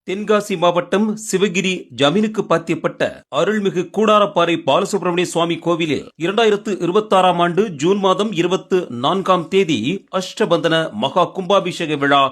தென்காசி மாவட்டம் சிவகிரி ஜமீனுக்கு பாத்தியப்பட்ட அருள்மிகு கூடாரப்பாறை பாலசுப்பிரமணிய சுவாமி கோவிலில் 2026ஆம் ஆண்டு ஜூன் மாதம் 24ஆம் தேதி அஷ்டபந்தன மகா கும்பாபிஷேக விழா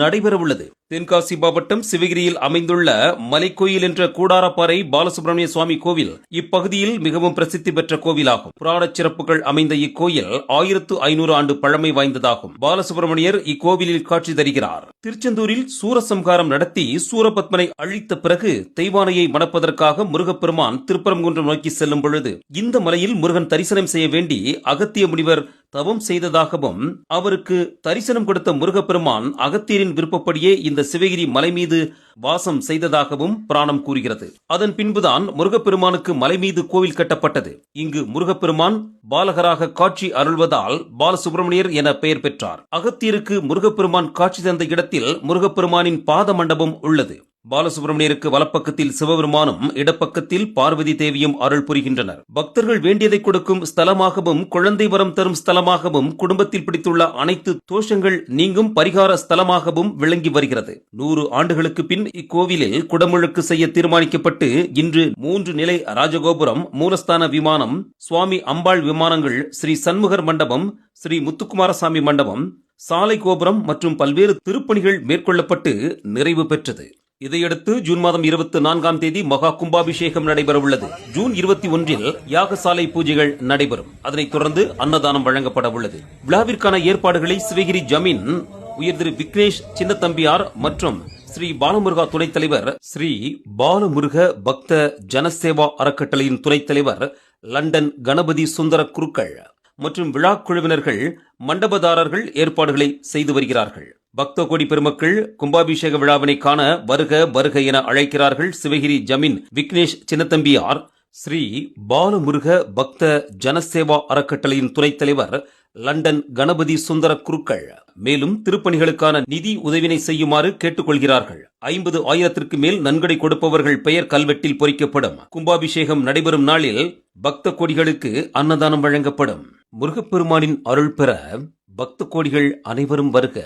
நடைபெறவுள்ளது. தென்காசி மாவட்டம் சிவகிரியில் அமைந்துள்ள மலைக்கோயில் என்ற கூடாரப்பாறை பாலசுப்பிரமணிய சுவாமி கோவில் இப்பகுதியில் மிகவும் பிரசித்தி பெற்ற கோவிலாகும். புராண சிறப்புகள் அமைந்த இக்கோயில் 1500 ஆண்டு பழமை வாய்ந்ததாகும். பாலசுப்பிரமணியர் இக்கோவிலில் காட்சி தருகிறார். திருச்செந்தூரில் சூரசம்ஹாரம் நடத்தி சூரபத்மனை அழித்த பிறகு தெய்வானையை மணப்பதற்காக முருகப்பெருமான் திருப்பரங்குன்றம் நோக்கி செல்லும் பொழுது இந்த மலையில் முருகன் தரிசனம் செய்ய வேண்டி அகத்திய முனிவர் தவம் செய்ததாகவும் அவருக்கு தரிசனம் கொடுத்த முருகப்பெருமான் அகத்தியரின் விருப்பப்படியே இந்த சிவகிரி மலை மீது வாசம் செய்ததாகவும் புராணம் கூறுகிறது. அதன் பின்புதான் முருகப்பெருமானுக்கு மலை மீது கோவில் கட்டப்பட்டது. இங்கு முருகப்பெருமான் பாலகராக காட்சி அருள்வதால் பாலசுப்பிரமணியர் என பெயர் பெற்றார். அகத்தியருக்கு முருகப்பெருமான் காட்சி தந்த இடத்தில் முருகப்பெருமானின் பாத மண்டபம் உள்ளது. பாலசுப்பிரமணியருக்கு வலப்பக்கத்தில் சிவபெருமானும் இடப்பக்கத்தில் பார்வதி தேவியும் அருள் புரிகின்றனர். பக்தர்கள் வேண்டியதை கொடுக்கும் ஸ்தலமாகவும் குழந்தை வரம் தரும் ஸ்தலமாகவும் குடும்பத்தில் பிடித்துள்ள அனைத்து தோஷங்கள் நீங்கும் பரிகார ஸ்தலமாகவும் விளங்கி வருகிறது. 100 ஆண்டுகளுக்கு பின் இக்கோவிலில் குடமுழுக்கு செய்ய தீர்மானிக்கப்பட்டு இன்று 3 நிலை ராஜகோபுரம், மூலஸ்தான விமானம், சுவாமி அம்பாள் விமானங்கள், ஸ்ரீ சண்முகர் மண்டபம், ஸ்ரீ முத்துக்குமாரசாமி மண்டபம், சாலை கோபுரம் மற்றும் பல்வேறு திருப்பணிகள் மேற்கொள்ளப்பட்டு நிறைவு பெற்றது. இதையடுத்து ஜூன் மாதம் 24ஆம் தேதி மகா கும்பாபிஷேகம் நடைபெறவுள்ளது. ஜூன் 21இல் யாகசாலை பூஜைகள் நடைபெறும். அதனைத் தொடர்ந்து அன்னதானம் வழங்கப்பட உள்ளது. விழாவிற்கான ஏற்பாடுகளை சிவகிரி ஜமீன் உயர் திரு விக்னேஷ் சின்னத்தம்பியார் மற்றும் ஸ்ரீ பாலமுருகா துணைத் தலைவர், ஸ்ரீ பாலமுருக பக்த ஜனசேவா அறக்கட்டளையின் துணைத் தலைவர் லண்டன் கணபதி சுந்தர குருக்கள் மற்றும் விழா குழுவினர்கள், மண்டபதாரர்கள் ஏற்பாடுகளை செய்து வருகிறார்கள். பக்த கோடி பெருமக்கள் கும்பாபிஷேக விழாவினை காண வருக வருக என அழைக்கிறார்கள். சிவகிரி ஜமீன் விக்னேஷ் சின்னத்தம்பியார், ஸ்ரீ பாலமுருக பக்த ஜனசேவா அறக்கட்டளையின் துணைத் தலைவர் லண்டன் கணபதி சுந்தர குருக்கள். மேலும் திருப்பணிகளுக்கான நிதி உதவினை செய்யுமாறு கேட்டுக்கொள்கிறார்கள். 50,000ற்கு மேல் நன்கொடை கொடுப்பவர்கள் பெயர் கல்வெட்டில் பொறிக்கப்படும். கும்பாபிஷேகம் நடைபெறும் நாளில் பக்த கோடிகளுக்கு அன்னதானம் வழங்கப்படும். முருகப்பெருமானின் அருள் பெற பக்த கோடிகள் அனைவரும் வருக.